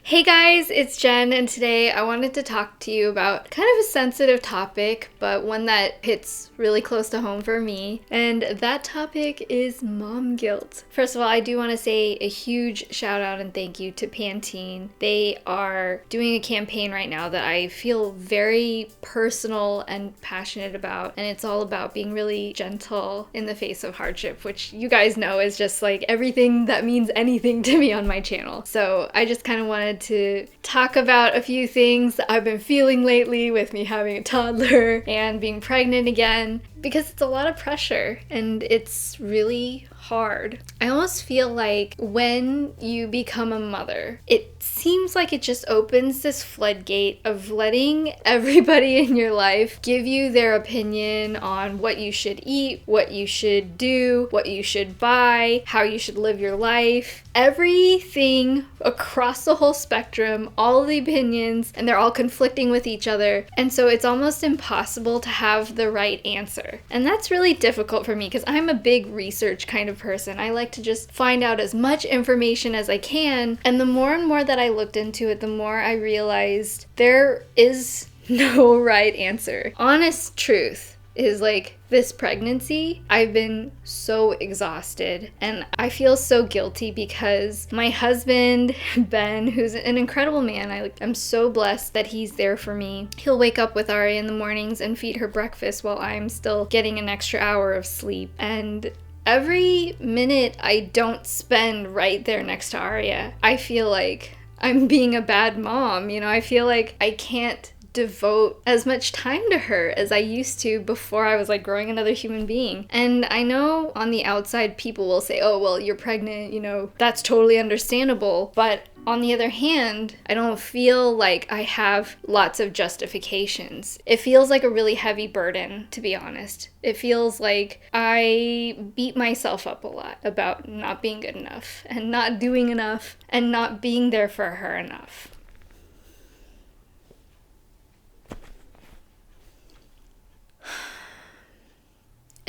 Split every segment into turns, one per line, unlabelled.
Hey guys, it's Jen, and today I wanted to talk to you about kind of a sensitive topic, but one that hits really close to home for me, and that topic is mom guilt. First of all, I do want to say a huge shout out and thank you to Pantene. They are doing a campaign right now that I feel very personal and passionate about, and it's all about being really gentle in the face of hardship, which you guys know is just like everything that means anything to me on my channel. So I just kind of wanted to talk about a few things that I've been feeling lately with me having a toddler and being pregnant again, because it's a lot of pressure and it's really hard. I almost feel like when you become a mother, it seems like it just opens this floodgate of letting everybody in your life give you their opinion on what you should eat, what you should do, what you should buy, how you should live your life. Everything across the whole spectrum, all of the opinions, and they're all conflicting with each other. And so it's almost impossible to have the right answer. And that's really difficult for me because I'm a big research kind of person. I like to just find out as much information as I can. And the more and more that I looked into it, the more I realized there is no right answer. Honest truth is like this pregnancy, I've been so exhausted and I feel so guilty because my husband, Ben, who's an incredible man, I'm so blessed that he's there for me. He'll wake up with Aria in the mornings and feed her breakfast while I'm still getting an extra hour of sleep. And every minute I don't spend right there next to Aria, I feel like I'm being a bad mom. I feel like I can't devote as much time to her as I used to before I was like growing another human being. And I know on the outside people will say, oh, well, you're pregnant, that's totally understandable. But on the other hand, I don't feel like I have lots of justifications. It feels like a really heavy burden, to be honest. It feels like I beat myself up a lot about not being good enough and not doing enough and not being there for her enough.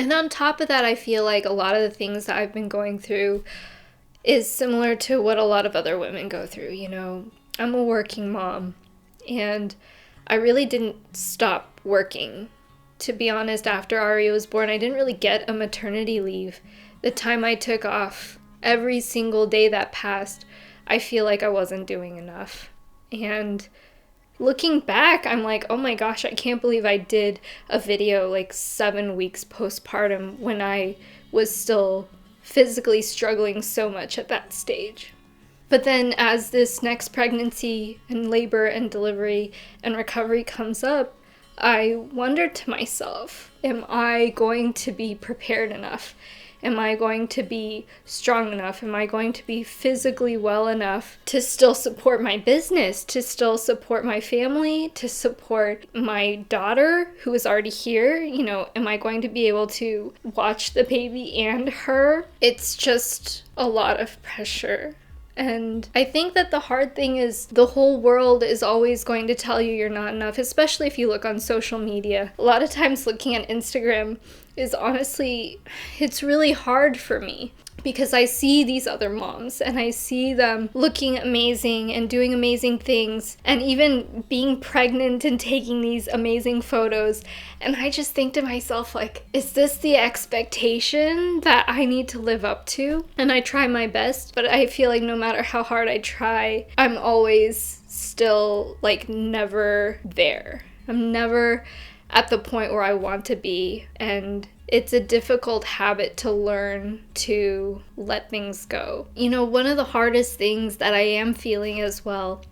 And on top of that, I feel like a lot of the things that I've been going through is similar to what a lot of other women go through. I'm a working mom, and I really didn't stop working. To be honest, after Aria was born, I didn't really get a maternity leave. The time I took off, every single day that passed, I feel like I wasn't doing enough. And looking back, I'm like, oh my gosh, I can't believe I did a video like 7 weeks postpartum when I was still physically struggling so much at that stage. But then as this next pregnancy and labor and delivery and recovery comes up, I wondered to myself, am I going to be prepared enough? Am I going to be strong enough? Am I going to be physically well enough to still support my business, to still support my family, to support my daughter who is already here? Am I going to be able to watch the baby and her? It's just a lot of pressure. And I think that the hard thing is the whole world is always going to tell you you're not enough, especially if you look on social media. A lot of times looking at Instagram is honestly, it's really hard for me because I see these other moms and I see them looking amazing and doing amazing things and even being pregnant and taking these amazing photos. And I just think to myself, like, is this the expectation that I need to live up to? And I try my best, but I feel like no matter how hard I try, I'm always still like never there. I'm never at the point where I want to be, and it's a difficult habit to learn to let things go. One of the hardest things that I am feeling as well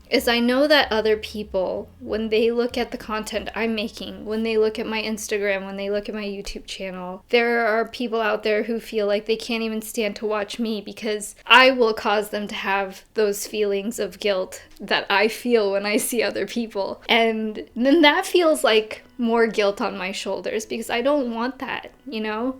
is I know that other people, when they look at the content I'm making, when they look at my Instagram, when they look at my YouTube channel, there are people out there who feel like they can't even stand to watch me because I will cause them to have those feelings of guilt that I feel when I see other people. And then that feels like more guilt on my shoulders because I don't want that,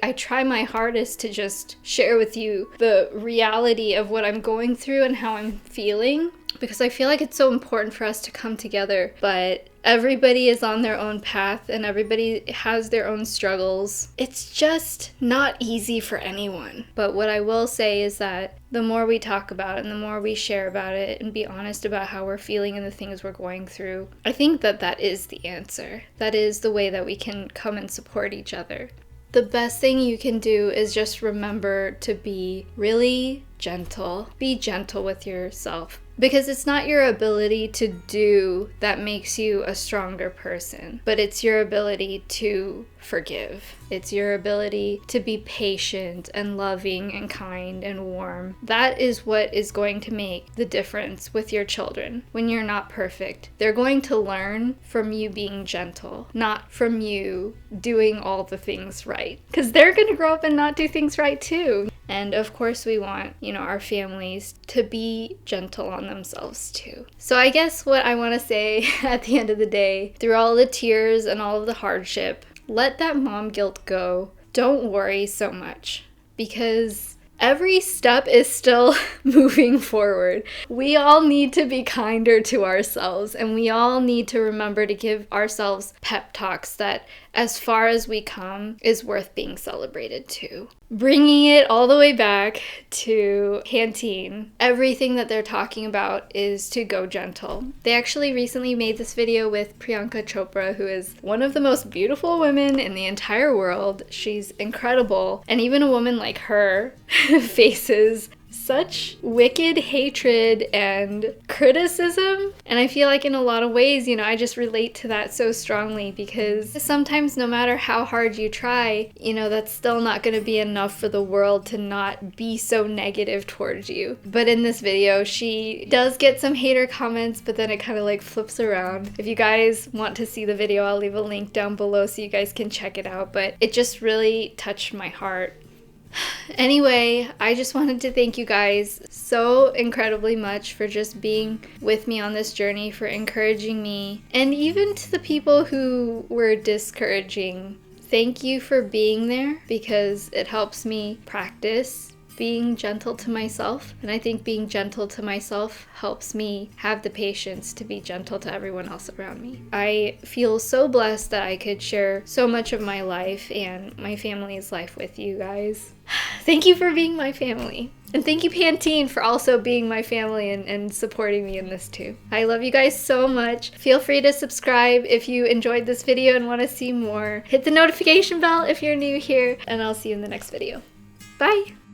I try my hardest to just share with you the reality of what I'm going through and how I'm feeling, because I feel like it's so important for us to come together. But Everybody is on their own path and everybody has their own struggles. It's just not easy for anyone. But what I will say is that the more we talk about it and the more we share about it and be honest about how we're feeling and the things we're going through, I think that that is the answer. That is the way that we can come and support each other. The best thing you can do is just remember to be really gentle. Be gentle with yourself. Because it's not your ability to do that makes you a stronger person, but it's your ability to forgive. It's your ability to be patient and loving and kind and warm. That is what is going to make the difference with your children when you're not perfect. They're going to learn from you being gentle, not from you doing all the things right. Because they're going to grow up and not do things right too. And of course we want, our families to be gentle on themselves too. So I guess what I want to say at the end of the day, through all the tears and all of the hardship, let that mom guilt go. Don't worry so much because every step is still moving forward. We all need to be kinder to ourselves and we all need to remember to give ourselves pep talks that as far as we come is worth being celebrated too. Bringing it all the way back to Pantene, everything that they're talking about is to go gentle. They actually recently made this video with Priyanka Chopra, who is one of the most beautiful women in the entire world. She's incredible. And even a woman like her faces such wicked hatred and criticism. And I feel like in a lot of ways, I just relate to that so strongly because sometimes no matter how hard you try, that's still not going to be enough for the world to not be so negative towards you. But in this video, she does get some hater comments, but then it kind of like flips around. If you guys want to see the video, I'll leave a link down below so you guys can check it out. But it just really touched my heart. Anyway, I just wanted to thank you guys so incredibly much for just being with me on this journey, for encouraging me, and even to the people who were discouraging. Thank you for being there because it helps me practice being gentle to myself, and I think being gentle to myself helps me have the patience to be gentle to everyone else around me. I feel so blessed that I could share so much of my life and my family's life with you guys. Thank you for being my family. And thank you, Pantene, for also being my family and supporting me in this too. I love you guys so much. Feel free to subscribe if you enjoyed this video and want to see more. Hit the notification bell if you're new here, and I'll see you in the next video. Bye!